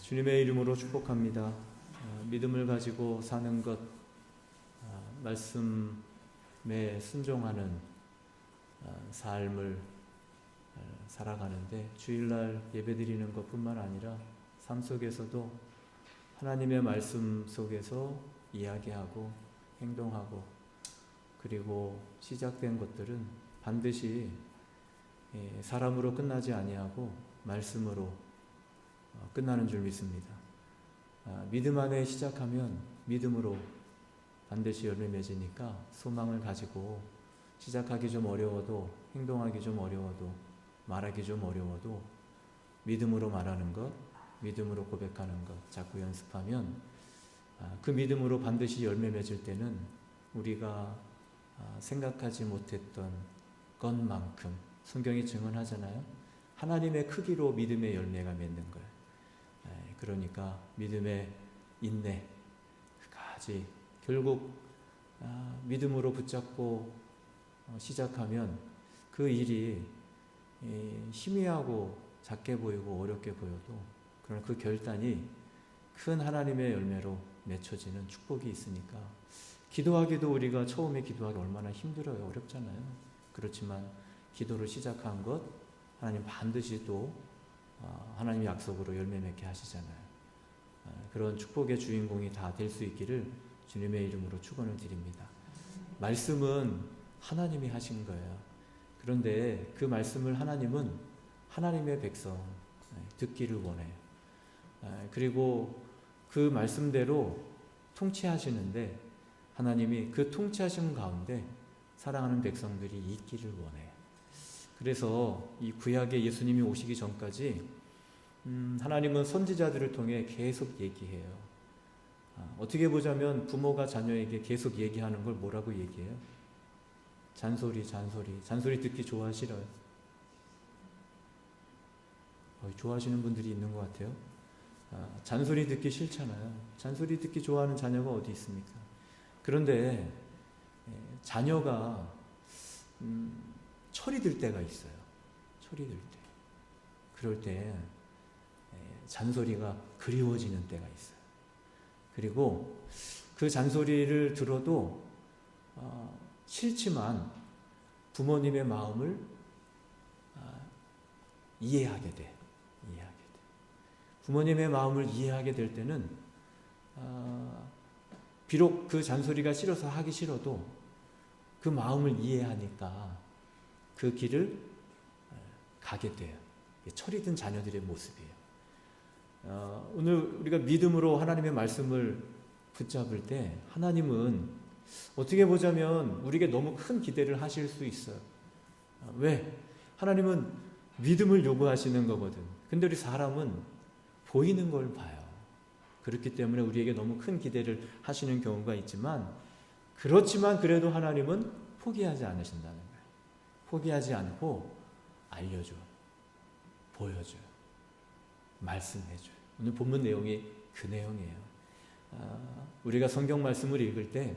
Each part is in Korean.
주님의 이름으로 축복합니다. 믿음을 가지고 사는 것, 말씀에 순종하는 삶을 살아가는데 주일날 예배드리는 것뿐만 아니라 삶 속에서도 하나님의 말씀 속에서 이야기하고 행동하고 그리고 시작된 것들은 반드시 사람으로 끝나지 아니하고 말씀으로 끝나는 줄 믿습니다. 믿음 안에 시작하면 믿음으로 반드시 열매 맺으니까 소망을 가지고 시작하기 좀 어려워도 행동하기 좀 어려워도 말하기 좀 어려워도 믿음으로 말하는 것, 믿음으로 고백하는 것 자꾸 연습하면 그 믿음으로 반드시 열매 맺을 때는 우리가 생각하지 못했던 것만큼 성경이 증언하잖아요. 하나님의 크기로 믿음의 열매가 맺는 거예요. 그러니까 믿음의 인내 끝까지 결국 믿음으로 붙잡고 시작하면 그 일이 희미하고 작게 보이고 어렵게 보여도 그러나 그 결단이 큰 하나님의 열매로 맺혀지는 축복이 있으니까 기도하기도 우리가 처음에 기도하기 얼마나 힘들어요. 어렵잖아요. 그렇지만 기도를 시작한 것 하나님 반드시 또 하나님 약속으로 열매 맺게 하시잖아요. 그런 축복의 주인공이 다 될 수 있기를 주님의 이름으로 축원을 드립니다. 말씀은 하나님이 하신 거예요. 그런데 그 말씀을 하나님은 하나님의 백성 듣기를 원해요. 그리고 그 말씀대로 통치하시는데 하나님이 그 통치하신 가운데 사랑하는 백성들이 있기를 원해요. 그래서 이 구약에 예수님이 오시기 전까지 하나님은 선지자들을 통해 계속 얘기해요. 어떻게 보자면 부모가 자녀에게 계속 얘기하는 걸 뭐라고 얘기해요? 잔소리 듣기 싫어요. 좋아하시는 분들이 있는 것 같아요. 잔소리 듣기 싫잖아요. 잔소리 듣기 좋아하는 자녀가 어디 있습니까? 그런데 자녀가 철이 들 때가 있어요. 철이 들 때. 그럴 때 잔소리가 그리워지는 때가 있어요. 그리고 그 잔소리를 들어도 싫지만 부모님의 마음을 이해하게 돼. 부모님의 마음을 이해하게 될 때는 비록 그 잔소리가 싫어서 하기 싫어도 그 마음을 이해하니까 그 길을 가게 돼요. 철이 든 자녀들의 모습이에요. 오늘 우리가 믿음으로 하나님의 말씀을 붙잡을 때 하나님은 어떻게 보자면 우리에게 너무 큰 기대를 하실 수 있어요. 왜? 하나님은 믿음을 요구하시는 거거든. 근데 우리 사람은 보이는 걸 봐요. 그렇기 때문에 우리에게 너무 큰 기대를 하시는 경우가 있지만 그렇지만 그래도 하나님은 포기하지 않으신다는 거예요. 포기하지 않고 알려줘요. 보여줘요. 말씀해줘요. 오늘 본문 내용이 그 내용이에요. 우리가 성경 말씀을 읽을 때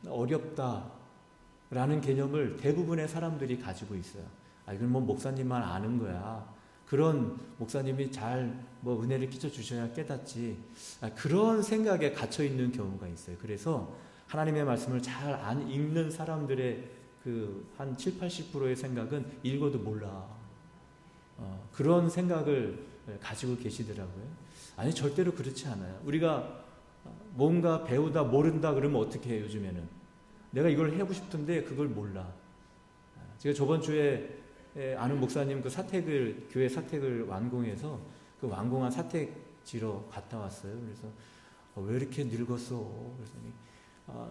어렵다라는 개념을 대부분의 사람들이 가지고 있어요. 이건 뭐 목사님만 아는 거야. 그런 목사님이 잘 은혜를 끼쳐 주셔야 깨닫지. 그런 생각에 갇혀 있는 경우가 있어요. 그래서 하나님의 말씀을 잘 안 읽는 사람들의 한 70-80%의 생각은 읽어도 몰라. 그런 생각을 가지고 계시더라고요. 아니 절대로 그렇지 않아요. 우리가 뭔가 배우다 모른다 그러면 어떻게 해요? 요즘에는 내가 이걸 하고 싶은데 그걸 몰라. 제가 저번 주에 아는 목사님 교회 사택을 완공해서 그 완공한 사택지로 갔다 왔어요. 그래서 왜 이렇게 늙었어? 그랬더니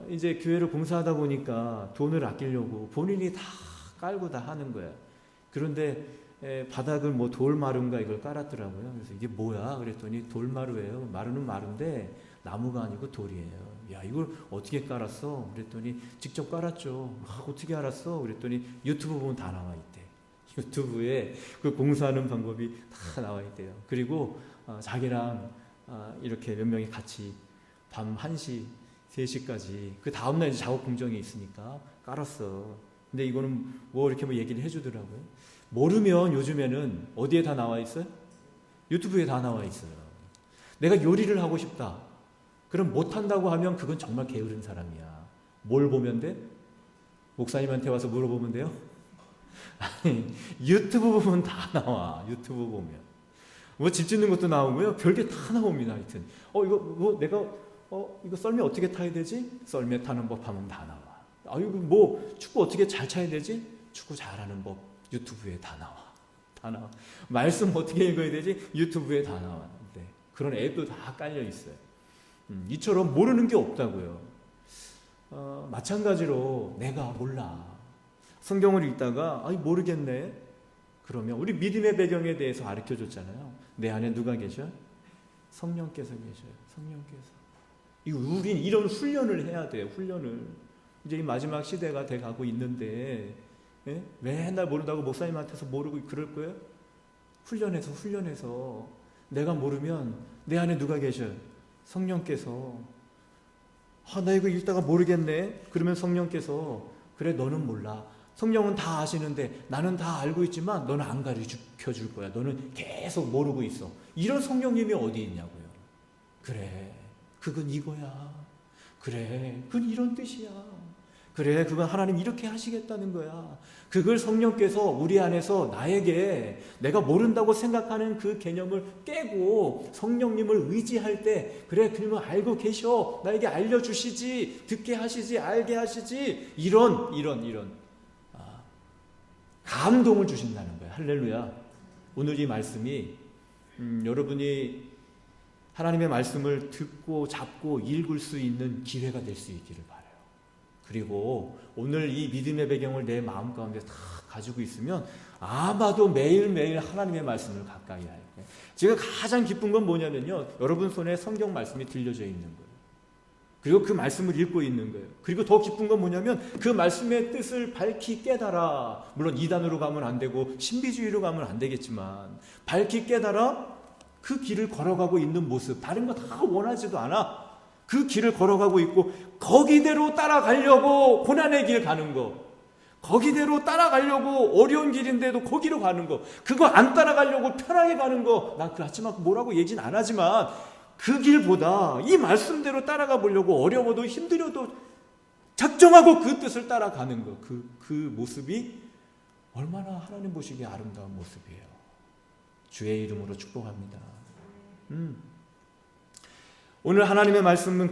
이제 교회를 공사하다 보니까 돈을 아끼려고 본인이 다 깔고 다 하는 거야. 그런데 바닥을 돌마루인가 이걸 깔았더라고요. 그래서 이게 뭐야? 그랬더니 돌마루예요. 마루는 마루인데 나무가 아니고 돌이에요. 야, 이걸 어떻게 깔았어? 그랬더니 직접 깔았죠. 어떻게 알았어? 그랬더니 유튜브 보면 다 나와 있대. 유튜브에 그 공사하는 방법이 다 나와 있대요. 그리고 자기랑 이렇게 몇 명이 같이 밤 1시, 3시까지 그 다음날 이제 작업 공정이 있으니까 깔았어. 근데 이거는 이렇게 얘기를 해주더라고요. 모르면 요즘에는 어디에 다 나와 있어요? 유튜브에 다 나와 있어요. 내가 요리를 하고 싶다. 그럼 못한다고 하면 그건 정말 게으른 사람이야. 뭘 보면 돼? 목사님한테 와서 물어보면 돼요? 아니, 유튜브 보면 다 나와. 유튜브 보면. 뭐 집 짓는 것도 나오고요. 별게 다 나옵니다. 하여튼. 이거 썰매 어떻게 타야 되지? 썰매 타는 법 하면 다 나와. 축구 어떻게 잘 차야 되지? 축구 잘하는 법 유튜브에 다 나와. 다 나와. 말씀 어떻게 읽어야 되지? 유튜브에 다 나와. 네. 그런 앱도 다 깔려 있어요. 이처럼 모르는 게 없다고요. 마찬가지로 내가 몰라. 성경을 읽다가 모르겠네. 그러면 우리 믿음의 배경에 대해서 가르쳐 줬잖아요. 내 안에 누가 계셔? 성령께서 계셔요. 성령께서. 우린 이런 훈련을 해야 돼요. 훈련을. 이제 이 마지막 시대가 돼가고 있는데 맨날 모른다고 목사님한테서 모르고 그럴 거예요? 훈련해서 내가 모르면 내 안에 누가 계셔요? 성령께서. 나 이거 읽다가 모르겠네. 그러면 성령께서 그래 너는 몰라. 성령은 다 아시는데 나는 다 알고 있지만 너는 안 가르쳐 줄 거야. 너는 계속 모르고 있어. 이런 성령님이 어디 있냐고요. 그래 그건 이거야. 그래 그건 이런 뜻이야. 그래 그건 하나님 이렇게 하시겠다는 거야. 그걸 성령께서 우리 안에서 나에게 내가 모른다고 생각하는 그 개념을 깨고 성령님을 의지할 때 그래 그러면 알고 계셔. 나에게 알려주시지. 듣게 하시지. 알게 하시지. 이런 감동을 주신다는 거예요. 할렐루야. 오늘 이 말씀이 여러분이 하나님의 말씀을 듣고 잡고 읽을 수 있는 기회가 될 수 있기를 바라요. 그리고 오늘 이 믿음의 배경을 내 마음 가운데 다 가지고 있으면 아마도 매일매일 하나님의 말씀을 가까이 할 거예요. 제가 가장 기쁜 건 뭐냐면요. 여러분 손에 성경 말씀이 들려져 있는 거예요. 그리고 그 말씀을 읽고 있는 거예요. 그리고 더 기쁜 건 뭐냐면 그 말씀의 뜻을 밝히 깨달아. 물론 이단으로 가면 안 되고 신비주의로 가면 안 되겠지만 밝히 깨달아 그 길을 걸어가고 있는 모습. 다른 거 다 원하지도 않아. 그 길을 걸어가고 있고 거기대로 따라가려고 고난의 길 가는 거. 거기대로 따라가려고 어려운 길인데도 거기로 가는 거. 그거 안 따라가려고 편하게 가는 거. 난 그 아침만 뭐라고 얘기는 안 하지만 그 길보다 이 말씀대로 따라가 보려고 어려워도 힘들어도 작정하고 그 뜻을 따라가는 거. 그 모습이 얼마나 하나님 보시기에 아름다운 모습이에요. 주의 이름으로 축복합니다. 오늘 하나님의 말씀은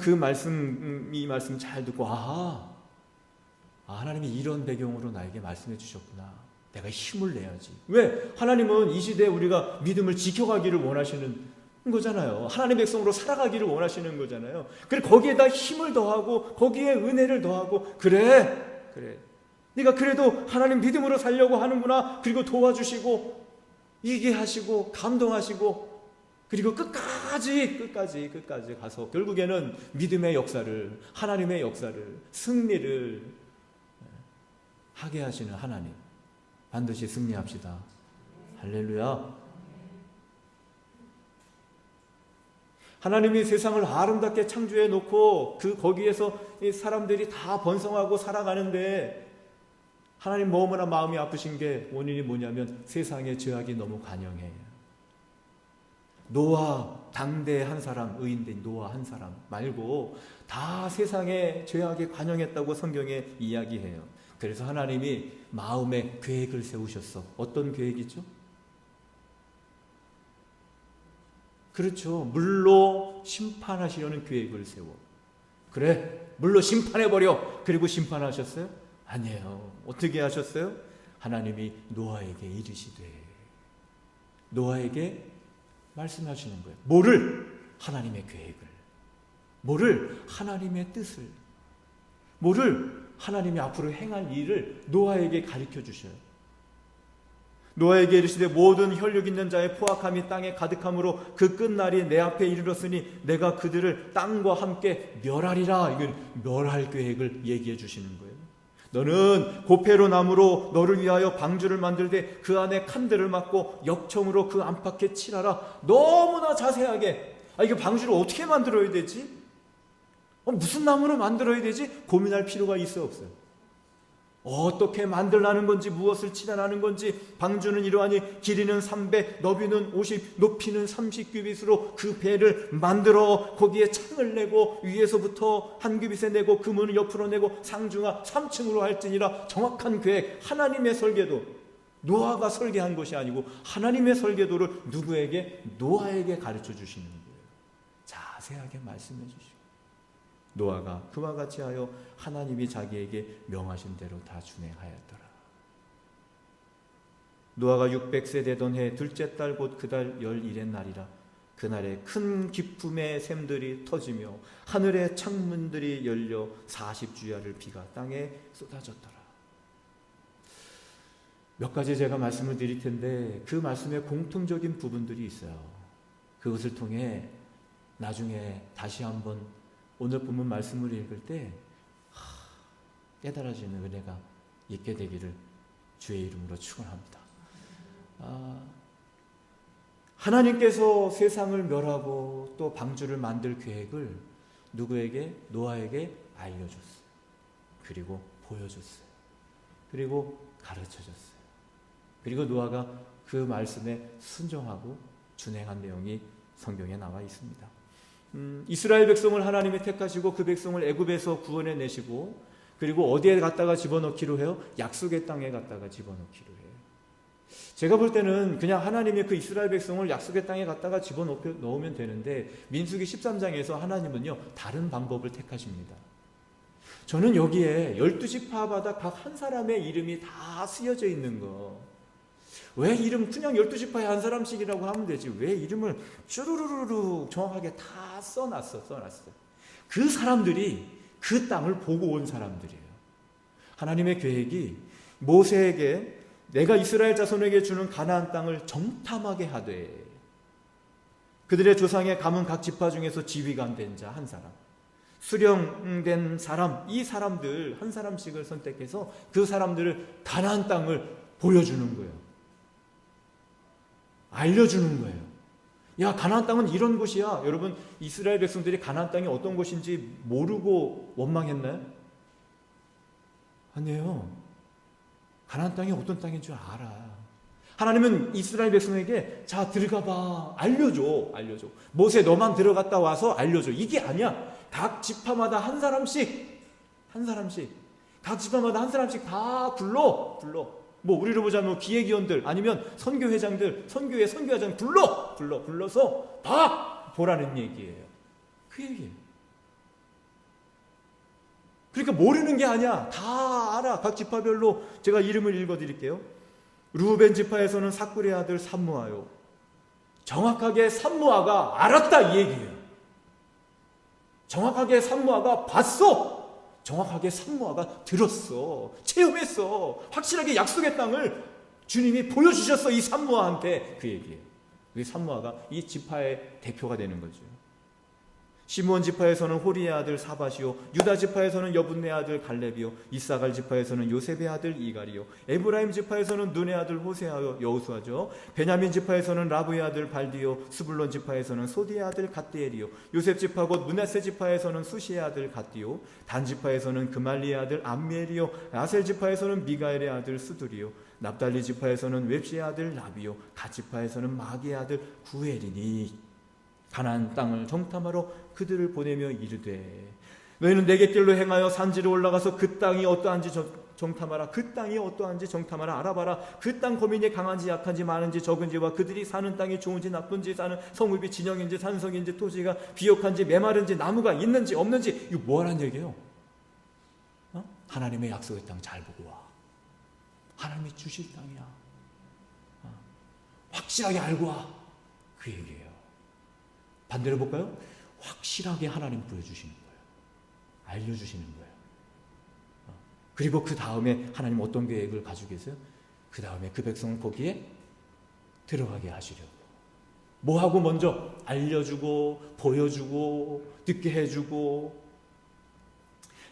이 말씀 잘 듣고 하나님이 이런 배경으로 나에게 말씀해 주셨구나. 내가 힘을 내야지. 왜? 하나님은 이 시대에 우리가 믿음을 지켜가기를 원하시는 거잖아요. 하나님의 백성으로 살아가기를 원하시는 거잖아요. 그래 거기에다 힘을 더하고 거기에 은혜를 더하고 그래 네가 그래도 하나님 믿음으로 살려고 하는구나. 그리고 도와주시고 이게 하시고 감동하시고 그리고 끝까지 가서 결국에는 믿음의 역사를 하나님의 역사를 승리를 하게 하시는 하나님 반드시 승리합시다. 할렐루야. 하나님이 세상을 아름답게 창조해 놓고 거기에서 이 사람들이 다 번성하고 살아가는데 하나님 너무나 마음이 아프신 게 원인이 뭐냐면 세상의 죄악이 너무 관영해요. 노아 당대 한 사람 의인된 노아 한 사람 말고 다 세상의 죄악에 관영했다고 성경에 이야기해요. 그래서 하나님이 마음에 계획을 세우셨어. 어떤 계획이죠? 그렇죠. 물로 심판하시려는 계획을 세워. 그래, 물로 심판해버려. 그리고 심판하셨어요? 아니에요. 어떻게 하셨어요? 하나님이 노아에게 이르시되 노아에게 말씀하시는 거예요. 뭐를? 하나님의 계획을. 뭐를? 하나님의 뜻을. 뭐를? 하나님이 앞으로 행할 일을 노아에게 가르쳐 주셔요. 노아에게 이르시되 모든 혈육 있는 자의 포악함이 땅에 가득함으로 그 끝날이 내 앞에 이르렀으니 내가 그들을 땅과 함께 멸하리라. 이건 멸할 계획을 얘기해 주시는 거예요. 너는 고페로 나무로 너를 위하여 방주를 만들되 그 안에 칸들을 막고 역청으로 그 안팎에 칠하라. 너무나 자세하게. 이게 방주를 어떻게 만들어야 되지? 무슨 나무로 만들어야 되지? 고민할 필요가 있어요, 없어요? 어떻게 만들라는 건지, 무엇을 칠하라는 건지, 방주는 이러하니 길이는 300, 너비는 50, 높이는 30규빗으로 그 배를 만들어 거기에 창을 내고 위에서부터 한 규빗에 내고 그 문을 옆으로 내고 상중하 3층으로 할지니라. 정확한 계획, 하나님의 설계도, 노아가 설계한 것이 아니고 하나님의 설계도를 누구에게? 노아에게 가르쳐 주시는 거예요. 자세하게 말씀해 주시고, 노아가 그와 같이 하여 하나님이 자기에게 명하신 대로 다 준행하였더라. 노아가 600세 되던 해 둘째 달 곧 그 달 11의 날이라. 그날에 큰 기품의 샘들이 터지며 하늘의 창문들이 열려 40주야를 비가 땅에 쏟아졌더라. 몇 가지 제가 말씀을 드릴 텐데 그 말씀에 공통적인 부분들이 있어요. 그것을 통해 나중에 다시 한번 오늘 본문 말씀을 읽을 때 깨달아지는 은혜가 있게 되기를 주의 이름으로 축원합니다. 하나님께서 세상을 멸하고 또 방주를 만들 계획을 누구에게? 노아에게 알려줬어요. 그리고 보여줬어요. 그리고 가르쳐줬어요. 그리고 노아가 그 말씀에 순종하고 준행한 내용이 성경에 나와 있습니다. 이스라엘 백성을 하나님이 택하시고 그 백성을 애굽에서 구원해 내시고 그리고 어디에 갖다가 집어넣기로 해요? 약속의 땅에 갖다가 집어넣기로 해요. 제가 볼 때는 그냥 하나님이 그 이스라엘 백성을 약속의 땅에 갖다가 집어넣으면 되는데 민수기 13장에서 하나님은요 다른 방법을 택하십니다. 저는 여기에 12지파마다 각 한 사람의 이름이 다 쓰여져 있는 거, 왜 이름 그냥 12지파에 한 사람씩이라고 하면 되지 왜 이름을 쭈루루루루 정확하게 다 써놨어. 그 사람들이 그 땅을 보고 온 사람들이에요. 하나님의 계획이 모세에게 내가 이스라엘 자손에게 주는 가나안 땅을 정탐하게 하되 그들의 조상의 가문 각 지파 중에서 지휘관 된 자 한 사람, 수령된 사람, 이 사람들 한 사람씩을 선택해서 그 사람들을 가나안 땅을 보여주는 거예요. 알려주는 거예요. 야, 가나안 땅은 이런 곳이야. 여러분, 이스라엘 백성들이 가나안 땅이 어떤 곳인지 모르고 원망했나요? 아니에요. 가나안 땅이 어떤 땅인 줄 알아. 하나님은 이스라엘 백성에게 자 들어가봐, 알려줘. 모세 너만 들어갔다 와서 알려줘. 이게 아니야. 각 지파마다 한 사람씩 각 지파마다 한 사람씩 다 불러. 뭐 우리로 보자면 기획위원들 아니면 선교회장들, 선교회 선교회장 불러서 다 보라는 얘기예요. 그 얘기예요. 그러니까 모르는 게 아니야. 다 알아. 각 지파별로 제가 이름을 읽어드릴게요. 루벤 지파에서는 사꿀의 아들 삼무아요. 정확하게 삼무아가 알았다 이 얘기예요. 정확하게 삼무아가 봤어. 정확하게 삼무아가 들었어. 체험했어. 확실하게 약속의 땅을 주님이 보여주셨어. 이 삼무아한테 그 얘기예요. 이 삼무아가 이 지파의 대표가 되는 거죠. 시므온 지파에서는 호리의 아들 사밧이요, 유다 지파에서는 여분네 아들 갈렙이요, 이사갈 지파에서는 요셉의 아들 이갈이요, 에브라임 지파에서는 눈의 아들 호세아요, 여호수아죠. 베냐민 지파에서는 라브의 아들 발디요, 스불론 지파에서는 소디의 아들 갓디엘이요, 요셉 지파 곧 므낫세 지파에서는 수시의 아들 갓디요, 단 지파에서는 그말리의 아들 암미엘이요, 아셀 지파에서는 미가엘의 아들 스두리요, 납달리 지파에서는 웹시의 아들 라비요, 갓 지파에서는 마기의 아들 구엘이니 가나안 땅을 정탐하러 그들을 보내며 이르되 너희는 내게 길로 행하여 산지로 올라가서 그 땅이 어떠한지 정탐하라. 그 땅이 어떠한지 정탐하라. 알아봐라. 그 땅 거민이 강한지 약한지 많은지 적은지와 그들이 사는 땅이 좋은지 나쁜지, 사는 성읍이 진영인지 산성인지 토지가 비옥한지 메마른지 나무가 있는지 없는지. 이거 뭐라는 얘기예요? 하나님의 약속의 땅 잘 보고 와. 하나님이 주실 땅이야. 확실하게 알고 와. 그 얘기예요. 반대로 볼까요? 확실하게 하나님 보여주시는 거예요. 알려주시는 거예요. 그리고 그 다음에 하나님 어떤 계획을 가지고 계세요? 그 다음에 그 백성을 거기에 들어가게 하시려고. 뭐하고 먼저? 알려주고 보여주고 듣게 해주고.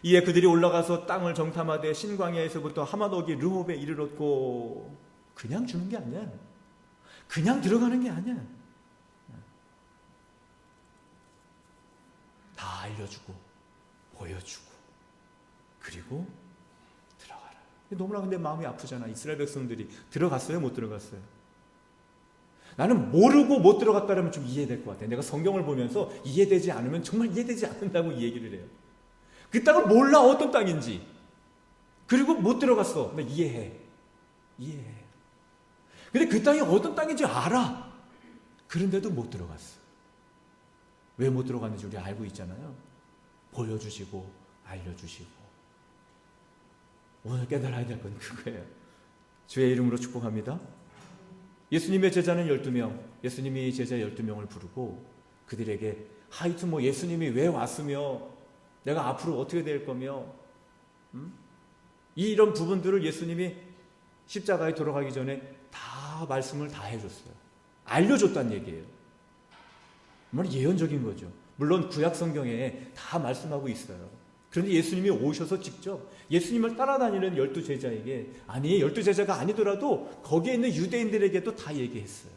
이에 그들이 올라가서 땅을 정탐하되 신광야에서부터 하마노기 르홉에 이르렀고. 그냥 주는 게 아니야. 그냥 들어가는 게 아니야. 다 알려주고 보여주고 그리고 들어가라. 너무나 근데 마음이 아프잖아. 이스라엘 백성들이 들어갔어요? 못 들어갔어요? 나는 모르고 못 들어갔다면 좀 이해될 것 같아. 내가 성경을 보면서 이해되지 않으면 정말 이해되지 않는다고 이 얘기를 해요. 그 땅을 몰라 어떤 땅인지. 그리고 못 들어갔어. 나 이해해. 근데 그 땅이 어떤 땅인지 알아. 그런데도 못 들어갔어. 왜 못 들어갔는지 우리 알고 있잖아요. 보여주시고 알려주시고. 오늘 깨달아야 될 건 그거예요. 주의 이름으로 축복합니다. 예수님의 제자는 12명, 예수님이 제자 12명을 부르고 그들에게 하여튼 뭐 예수님이 왜 왔으며 내가 앞으로 어떻게 될 거며 이런 부분들을 예수님이 십자가에 돌아가기 전에 다 말씀을 다 해줬어요. 알려줬다는 얘기예요. 정말 예언적인 거죠. 물론 구약 성경에 다 말씀하고 있어요. 그런데 예수님이 오셔서 직접 예수님을 따라다니는 12제자에게, 아니 12제자가 아니더라도 거기에 있는 유대인들에게도 다 얘기했어요.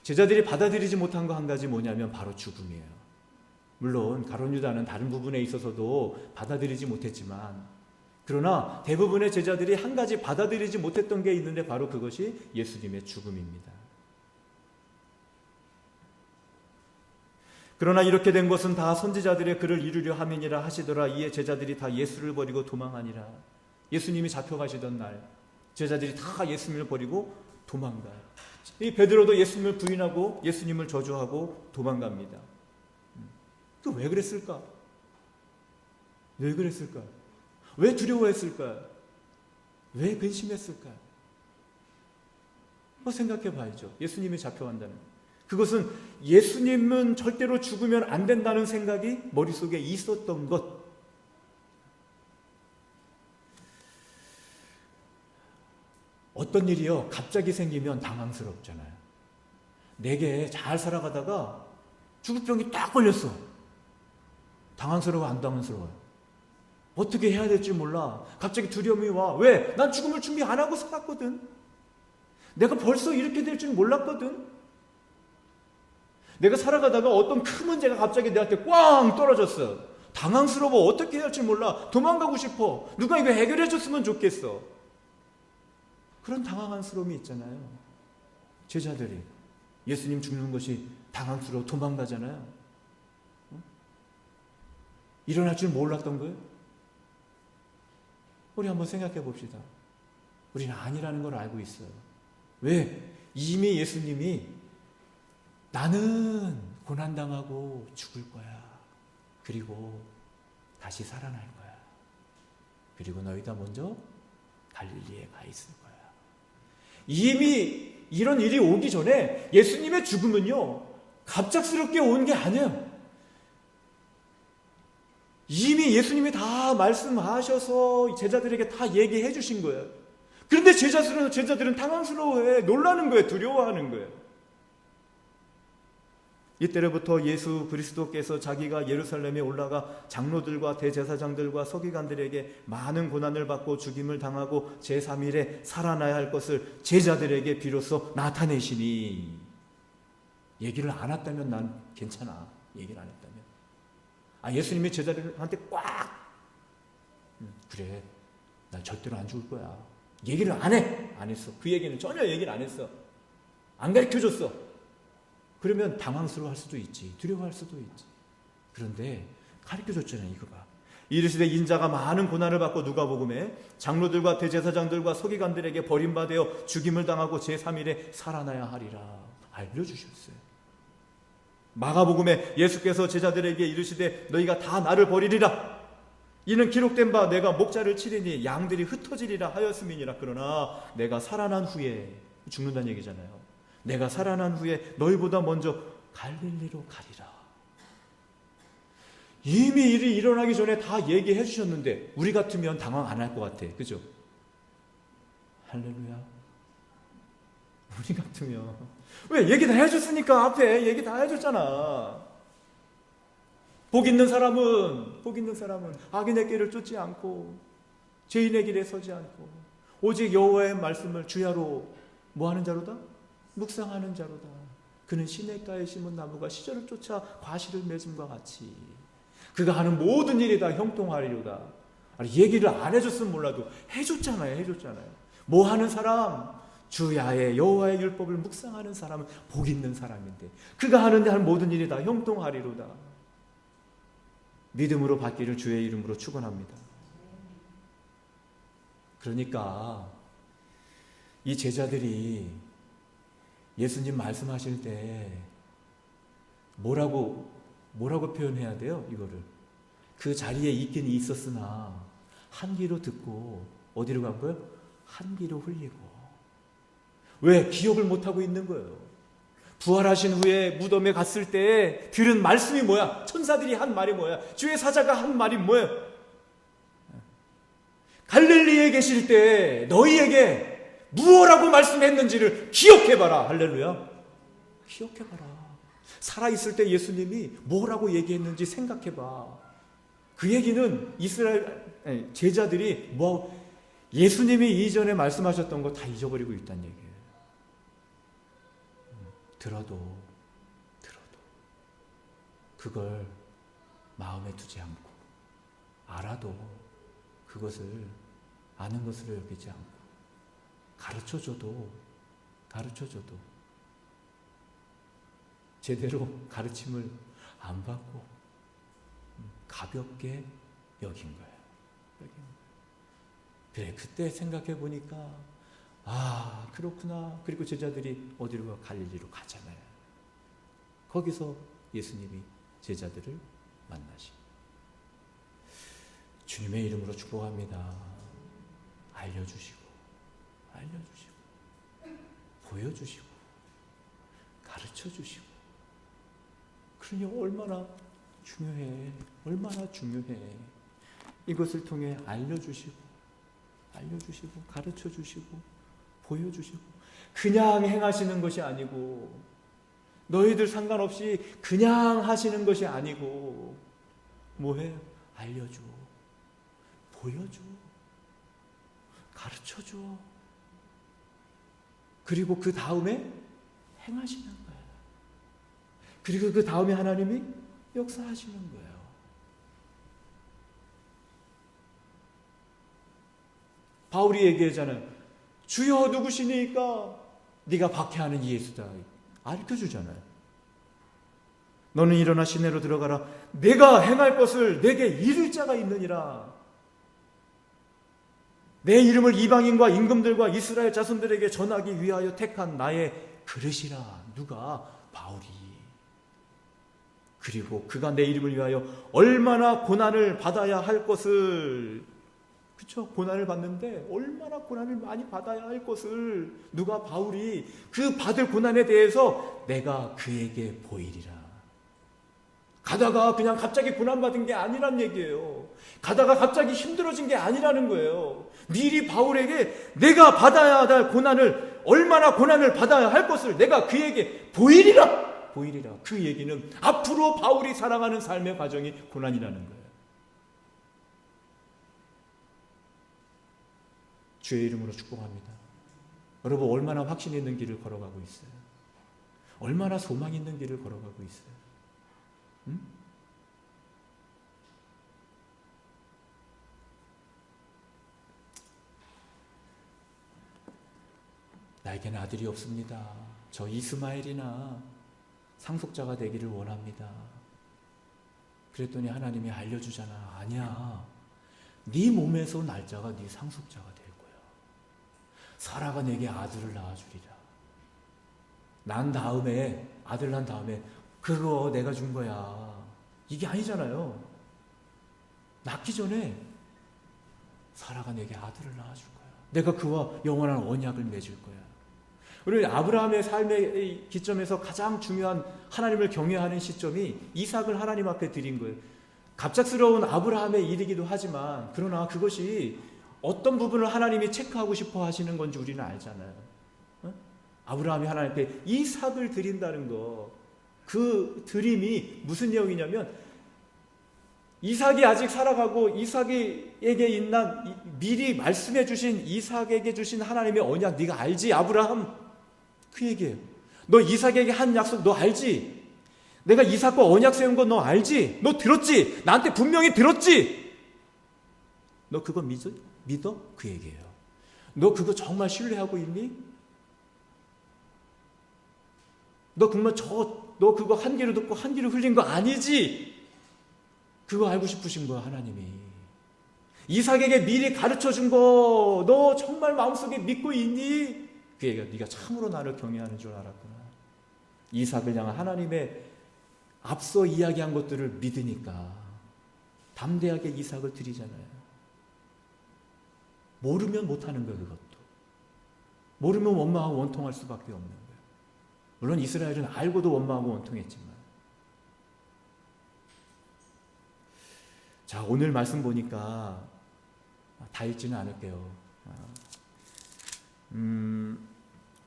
제자들이 받아들이지 못한 거 한 가지 뭐냐면 바로 죽음이에요. 물론 가룟 유다는 다른 부분에 있어서도 받아들이지 못했지만, 그러나 대부분의 제자들이 한 가지 받아들이지 못했던 게 있는데 바로 그것이 예수님의 죽음입니다. 그러나 이렇게 된 것은 다 선지자들의 글을 이루려 함이니라 하시더라. 이에 제자들이 다 예수를 버리고 도망하니라. 예수님이 잡혀가시던 날 제자들이 다 예수님을 버리고 도망가요. 이 베드로도 예수님을 부인하고 예수님을 저주하고 도망갑니다. 그 왜 그랬을까? 왜 그랬을까? 왜 두려워했을까? 왜 근심했을까? 생각해 봐야죠. 예수님이 잡혀간다는 것. 그것은 예수님은 절대로 죽으면 안 된다는 생각이 머릿속에 있었던 것. 어떤 일이요 갑자기 생기면 당황스럽잖아요. 내게 잘 살아가다가 죽을 병이 딱 걸렸어. 당황스러워 안 당황스러워요? 어떻게 해야 될지 몰라. 갑자기 두려움이 와. 왜? 난 죽음을 준비 안 하고 살았거든. 내가 벌써 이렇게 될 줄 몰랐거든. 내가 살아가다가 어떤 큰 문제가 갑자기 내한테 꽝 떨어졌어. 당황스러워. 어떻게 해야 할지 몰라. 도망가고 싶어. 누가 이거 해결해 줬으면 좋겠어. 그런 당황스러움이 있잖아요. 제자들이 예수님 죽는 것이 당황스러워 도망가잖아요. 일어날 줄 몰랐던 거예요. 우리 한번 생각해 봅시다. 우리는 아니라는 걸 알고 있어요. 왜? 이미 예수님이 나는 고난당하고 죽을 거야. 그리고 다시 살아날 거야. 그리고 너희 다 먼저 갈릴리에 가 있을 거야. 이미 이런 일이 오기 전에 예수님의 죽음은요, 갑작스럽게 온 게 아니에요. 이미 예수님이 다 말씀하셔서 제자들에게 다 얘기해 주신 거예요. 그런데 제자들은 당황스러워해. 놀라는 거예요. 두려워하는 거예요. 이때로부터 예수 그리스도께서 자기가 예루살렘에 올라가 장로들과 대제사장들과 서기관들에게 많은 고난을 받고 죽임을 당하고 제3일에 살아나야 할 것을 제자들에게 비로소 나타내시니. 얘기를 안 했다면 난 괜찮아. 얘기를 안 했다면. 예수님이 제자들한테 꽉 그래, 난 절대로 안 죽을 거야. 얘기를 안 해. 안 했어. 그 얘기는 전혀 얘기를 안 했어. 안 가르쳐줬어. 그러면 당황스러워할 수도 있지. 두려워할 수도 있지. 그런데 가르쳐줬잖아요. 이거 봐. 이르시되 인자가 많은 고난을 받고 누가복음에 장로들과 대제사장들과 서기관들에게 버림받아 죽임을 당하고 제3일에 살아나야 하리라 알려주셨어요. 마가복음에 예수께서 제자들에게 이르시되 너희가 다 나를 버리리라. 이는 기록된 바 내가 목자를 치리니 양들이 흩어지리라 하였음이니라. 그러나 내가 살아난 후에, 죽는다는 얘기잖아요. 내가 살아난 후에 너희보다 먼저 갈릴리로 가리라. 이미 일이 일어나기 전에 다 얘기해 주셨는데 우리 같으면 당황 안 할 것 같아. 그죠? 할렐루야. 우리 같으면 왜? 얘기 다 해줬으니까. 앞에 얘기 다 해줬잖아. 복 있는 사람은 악인의 길을 쫓지 않고 죄인의 길에 서지 않고 오직 여호와의 말씀을 주야로 뭐하는 자로다? 묵상하는 자로다. 그는 시냇가에 심은 나무가 시절을 쫓아 과실을 맺음과 같이 그가 하는 모든 일이 다 형통하리로다. 아니, 얘기를 안 해줬으면 몰라도 해줬잖아요. 뭐 하는 사람? 주야의 여호와의 율법을 묵상하는 사람은 복 있는 사람인데 그가 하는 모든 일이 다 형통하리로다. 믿음으로 받기를 주의 이름으로 축원합니다. 그러니까 이 제자들이 예수님 말씀하실 때 뭐라고 표현해야 돼요? 이거를 그 자리에 있긴 있었으나 한 귀로 듣고 어디로 간 거예요? 한 귀로 흘리고. 왜? 기억을 못하고 있는 거예요. 부활하신 후에 무덤에 갔을 때 들은 말씀이 뭐야? 천사들이 한 말이 뭐야? 주의 사자가 한 말이 뭐예요? 갈릴리에 계실 때 너희에게 무엇라고 말씀했는지를 기억해봐라. 할렐루야. 기억해봐라. 살아있을 때 예수님이 뭐라고 얘기했는지 생각해봐. 그 얘기는 이스라엘 제자들이 예수님이 이전에 말씀하셨던 거 다 잊어버리고 있다는 얘기예요. 들어도 그걸 마음에 두지 않고 알아도 그것을 아는 것으로 여기지 않고 가르쳐줘도 제대로 가르침을 안 받고 가볍게 여긴 거예요. 그래, 그때 생각해 보니까 그렇구나. 그리고 제자들이 어디로 가? 갈릴리로 가잖아요. 거기서 예수님이 제자들을 만나시. 주님의 이름으로 축복합니다. 알려주시고 보여주시고 가르쳐주시고. 그러니 얼마나 중요해. 이것을 통해 알려주시고 가르쳐주시고 보여주시고. 그냥 행하시는 것이 아니고 너희들 상관없이 그냥 하시는 것이 아니고 뭐해요? 알려줘, 보여줘, 가르쳐줘. 그리고 그 다음에 행하시는 거예요. 그리고 그 다음에 하나님이 역사하시는 거예요. 바울이 얘기하잖아요. 주여 누구시니까? 네가 박해하는 예수다. 알려주잖아요. 너는 일어나 시내로 들어가라. 내가 행할 것을 내게 이룰 자가 있느니라. 내 이름을 이방인과 임금들과 이스라엘 자손들에게 전하기 위하여 택한 나의 그릇이라. 누가? 바울이. 그리고 그가 내 이름을 위하여 얼마나 고난을 받아야 할 것을, 그렇죠? 고난을 받는데 얼마나 고난을 많이 받아야 할 것을 누가? 바울이. 그 받을 고난에 대해서 내가 그에게 보이리라. 가다가 그냥 갑자기 고난받은 게 아니란 얘기예요. 가다가 갑자기 힘들어진 게 아니라는 거예요. 미리 바울에게 내가 받아야 할 고난을, 얼마나 고난을 받아야 할 것을 내가 그에게 보이리라. 그 얘기는 앞으로 바울이 살아가는 삶의 과정이 고난이라는 거예요. 주의 이름으로 축복합니다. 여러분, 얼마나 확신 있는 길을 걸어가고 있어요? 얼마나 소망 있는 길을 걸어가고 있어요? 나에게는 아들이 없습니다. 저 이스마엘이나 상속자가 되기를 원합니다. 그랬더니 하나님이 알려주잖아. 아니야. 네 몸에서 날짜가 네 상속자가 될 거야. 사라가 내게 아들을 낳아주리라. 아들 난 다음에 그거 내가 준 거야. 이게 아니잖아요. 낳기 전에 사라가 내게 아들을 낳아줄 거야. 내가 그와 영원한 언약을 맺을 거야. 우리 아브라함의 삶의 기점에서 가장 중요한, 하나님을 경외하는 시점이 이삭을 하나님 앞에 드린 거예요. 갑작스러운 아브라함의 일이기도 하지만, 그러나 그것이 어떤 부분을 하나님이 체크하고 싶어 하시는 건지 우리는 알잖아요. 아브라함이 하나님 앞에 이삭을 드린다는 거, 그 드림이 무슨 내용이냐면, 이삭이 아직 살아가고 이삭에게 있는 미리 말씀해 주신, 이삭에게 주신 하나님의 언약 네가 알지 아브라함? 그 얘기예요. 너 이삭에게 한 약속 너 알지? 내가 이삭과 언약 세운 거 너 알지? 너 들었지? 나한테 분명히 들었지? 너 그거 믿어? 그 얘기예요. 너 그거 정말 신뢰하고 있니? 너 그거 한 귀로 듣고 한 귀로 흘린 거 아니지? 그거 알고 싶으신 거야, 하나님이. 이삭에게 미리 가르쳐 준 거 너 정말 마음속에 믿고 있니? 그 얘기가 네가 참으로 나를 경외하는 줄 알았구나. 이삭을 향한 하나님의 앞서 이야기한 것들을 믿으니까 담대하게 이삭을 드리잖아요. 모르면 못하는 거예요. 그것도 모르면 원망하고 원통할 수밖에 없는 거예요. 물론 이스라엘은 알고도 원망하고 원통했지만. 자, 오늘 말씀 보니까 다 읽지는 않을게요.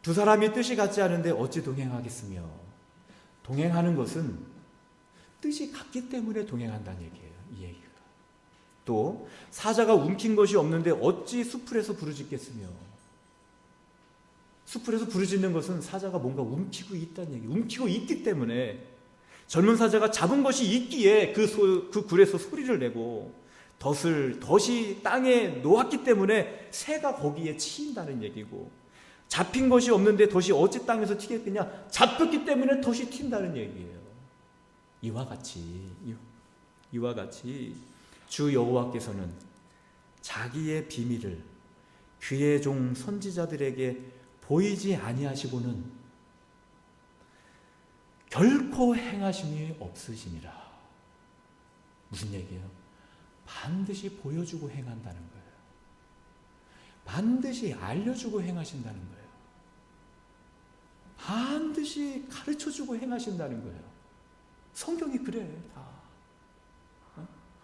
두 사람이 뜻이 같지 않은데 어찌 동행하겠으며, 동행하는 것은 뜻이 같기 때문에 동행한다는 얘기예요. 이 얘기가. 또 사자가 움킨 것이 없는데 어찌 수풀에서 부르짖겠으며, 수풀에서 부르짖는 것은 사자가 뭔가 움키고 있다는 얘기. 움키고 있기 때문에 젊은 사자가 잡은 것이 있기에 그 굴에서 소리를 내고 덫이 땅에 놓았기 때문에 새가 거기에 치인다는 얘기고, 잡힌 것이 없는데 덫이 어찌 땅에서 튀겠느냐? 잡혔기 때문에 덫이 튄다는 얘기예요. 이와 같이 주 여호와께서는 자기의 비밀을 그의 종 선지자들에게 보이지 아니하시고는 결코 행하심이 없으시니라. 무슨 얘기예요? 반드시 보여주고 행한다는 거예요. 반드시 알려주고 행하신다는 거예요. 반드시 가르쳐주고 행하신다는 거예요. 성경이 그래. 다.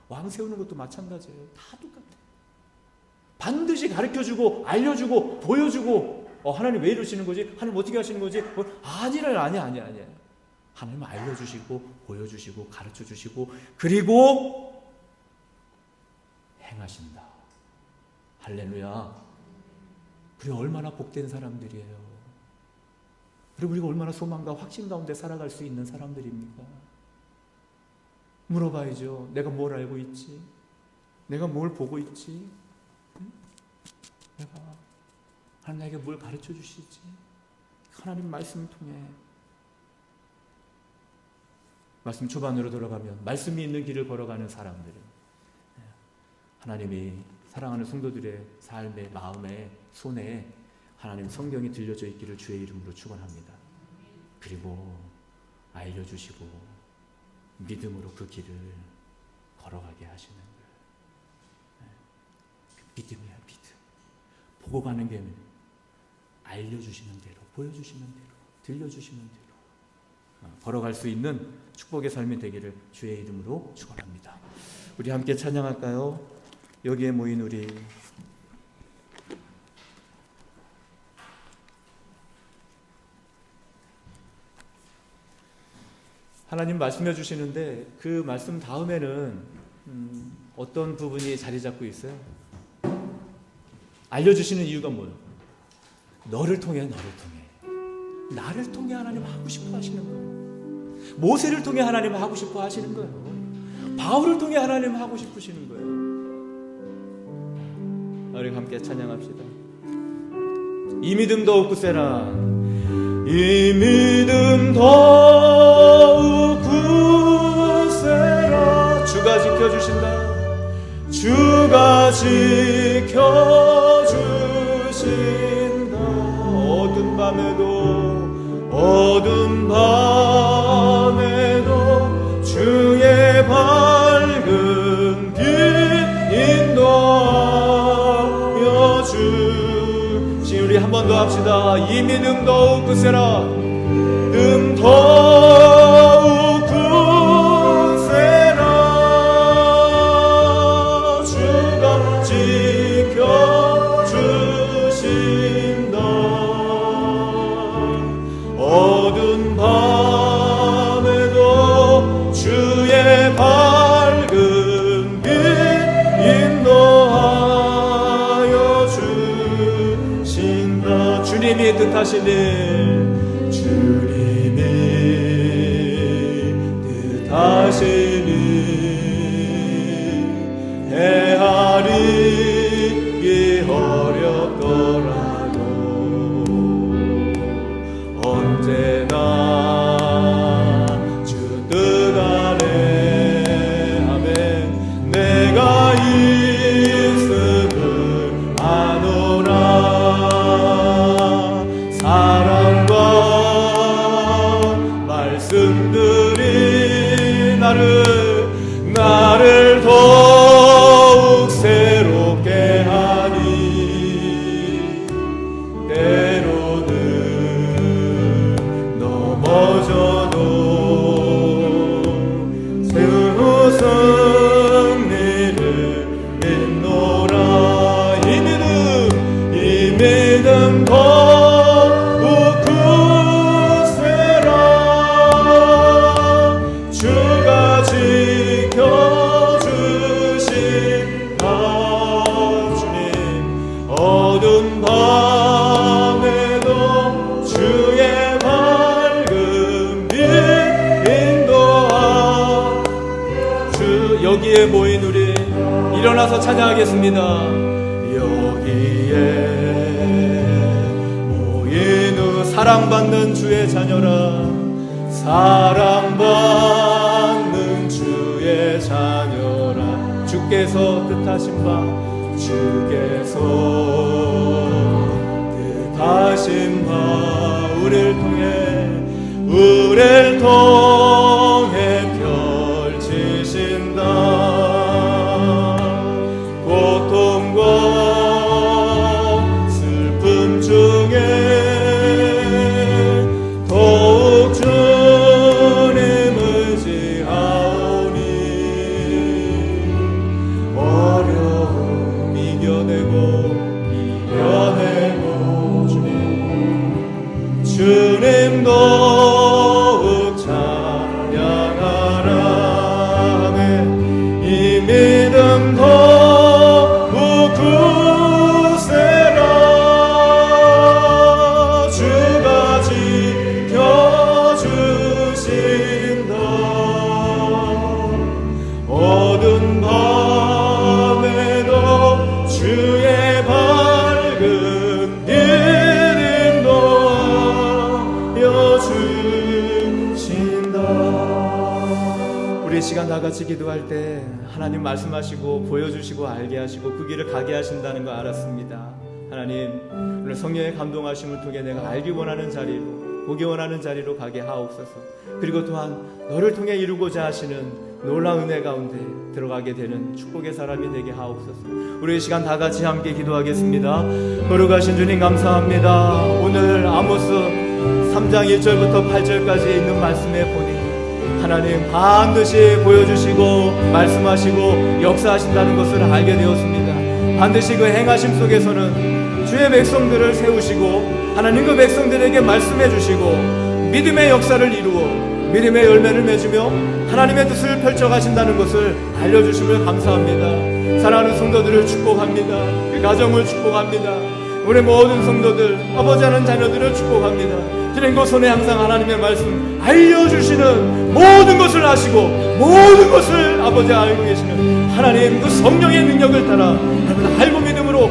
왕 세우는 것도 마찬가지예요. 다 똑같아. 반드시 가르쳐주고 알려주고 보여주고, 하나님 왜 이러시는 거지? 하나님 어떻게 하시는 거지? 아니야. 하나님은 알려주시고 보여주시고 가르쳐주시고 그리고 행하신다. 할렐루야. 그리고 얼마나 복된 사람들이에요. 그리고 우리가 얼마나 소망과 확신 가운데 살아갈 수 있는 사람들입니까? 물어봐야죠. 내가 뭘 알고 있지? 내가 뭘 보고 있지? 내가 하나님 나에게 뭘 가르쳐 주시지? 하나님 말씀을 통해. 말씀 초반으로 돌아가면 말씀이 있는 길을 걸어가는 사람들은 하나님이 사랑하는 성도들의 삶의 마음에 손에 하나님 성경이 들려져 있기를 주의 이름으로 축원합니다. 그리고 알려주시고 믿음으로 그 길을 걸어가게 하시는 거예요. 믿음이야, 믿음. 보고 가는 게 알려주시는 대로, 보여주시는 대로, 들려주시는 대로 걸어갈 수 있는 축복의 삶이 되기를 주의 이름으로 축원합니다. 우리 함께 찬양할까요? 여기에 모인 우리 하나님 말씀해 주시는데 그 말씀 다음에는 어떤 부분이 자리 잡고 있어요? 알려주시는 이유가 뭐예요? 너를 통해 나를 통해 하나님 하고 싶어 하시는 거예요. 모세를 통해 하나님 하고 싶어 하시는 거예요. 바울을 통해 하나님 하고 싶으시는 거예요. 우리 함께 찬양합시다. 이 믿음 더욱 굳세라. 이 믿음 더욱 굳세라. 주가 지켜주신다. 주가 지켜주신다. 어두운 밤에도 주의 밝은 빛 인도하여 주시. 우리 한 번 더 합시다. 이 믿음 더욱 굳세라. 믿음 더욱 굳세라. 주가 지켜주신다. 어두운 밤에도 주의 밝은 빛 인도하여 주신다. 주님이 뜻하신 일, 주님이 뜻하신 일 행하리. 나를 더욱 새롭게 하니 때로는 넘어져도 세우 승리를 믿노라. 이 믿음 더욱 굳세라. 주가 지켜주신다. 주님 어두운 밤에도 주의 밝은 빛 인도하. 주 여기에 모인 우리 일어나서 찬양하겠습니다. 여기에 모인 후 사랑받는 주의 자녀라. 사랑받는 주의 자녀라. 주께서 뜻하신 바 우리를 통해 펼치신다. 고통과 슬픔 중에 더욱 주님 의지하오니 어려움 이겨내고 주님 더욱 찬양하라. 아멘. 이 믿음 더욱 굳세라. 주가 지켜주신다. 어두운 밤에도 주의 밝은 빛 우리 시간 다같이 기도할 때 하나님 말씀하시고 보여주시고 알게 하시고 그 길을 가게 하신다는 거 알았습니다. 하나님 오늘 성령의 감동하심을 통해 내가 알기 원하는 자리로 보기 원하는 자리로 가게 하옵소서. 그리고 또한 너를 통해 이루고자 하시는 놀라운 은혜 가운데 들어가게 되는 축복의 사람이 되게 하옵소서. 우리 시간 다같이 함께 기도하겠습니다. 거룩하신 주님 감사합니다. 오늘 아모스 3장 1절부터 8절까지 있는 말씀에 보니 하나님 반드시 보여주시고 말씀하시고 역사하신다는 것을 알게 되었습니다. 반드시 그 행하심 속에서는 주의 백성들을 세우시고 하나님 그 백성들에게 말씀해 주시고 믿음의 역사를 이루어 믿음의 열매를 맺으며 하나님의 뜻을 펼쳐가신다는 것을 알려주심을 감사합니다. 사랑하는 성도들을 축복합니다. 그 가정을 축복합니다. 우리 모든 성도들 아버지 하는 자녀들을 축복합니다. 주님 그 손에 항상 하나님의 말씀 알려주시는 모든 것을 아시고 모든 것을 아버지 알고 계시는 하나님 그 성령의 능력을 따라 알고 믿음으로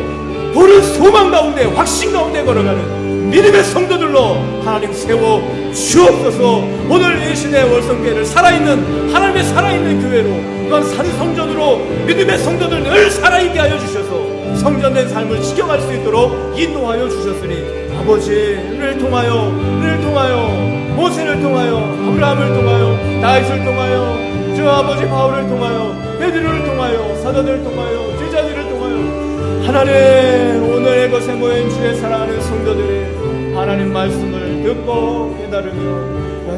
도를 소망 가운데 확신 가운데 걸어가는 믿음의 성도들로 하나님 세워 주옵소서. 오늘 이 시대 월성교회를 살아있는 하나님의 살아있는 교회로 또한 산성전으로 믿음의 성도들 늘 살아있게 하여 주셔서 성전된 삶을 지켜갈 수 있도록 인도하여 주셨으니 아버지를 통하여 모세를 통하여 아브라함을 통하여 다윗을 통하여 주 아버지 바울을 통하여 베드로를 통하여 사도들을 통하여 제자들을 통하여 하나님 오늘의 것에 모인 주의 사랑하는 성도들의 하나님 말씀을 듣고 깨달으며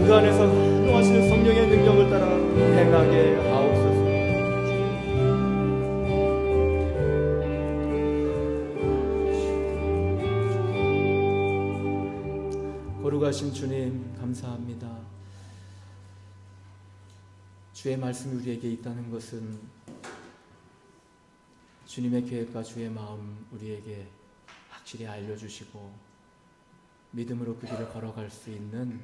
그 안에서 활동하시는 성령의 능력을 따라 행하게 하옵소서. 거룩하신 주님 감사합니다. 주의 말씀이 우리에게 있다는 것은 주님의 계획과 주의 마음 우리에게 확실히 알려주시고 믿음으로 그 길을 걸어갈 수 있는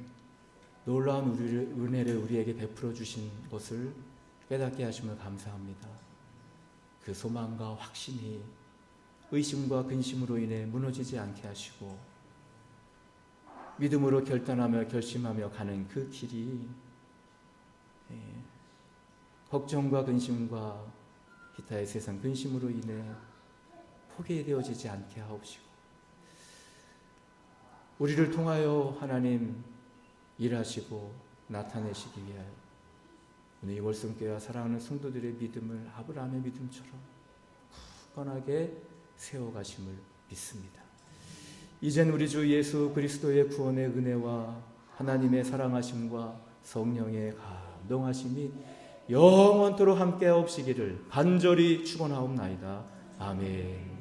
놀라운 은혜를 우리에게 베풀어 주신 것을 깨닫게 하심을 감사합니다. 그 소망과 확신이 의심과 근심으로 인해 무너지지 않게 하시고 믿음으로 결단하며 결심하며 가는 그 길이 걱정과 근심과 기타의 세상 근심으로 인해 포기되어지지 않게 하옵시고 우리를 통하여 하나님 일하시고 나타내시기 위하여 오늘 이 월성교회와 사랑하는 성도들의 믿음을 아브라함의 믿음처럼 굳건하게 세워가심을 믿습니다. 이젠 우리 주 예수 그리스도의 구원의 은혜와 하나님의 사랑하심과 성령의 감동하심이 영원토록 함께하옵시기를 간절히 축원하옵나이다. 아멘.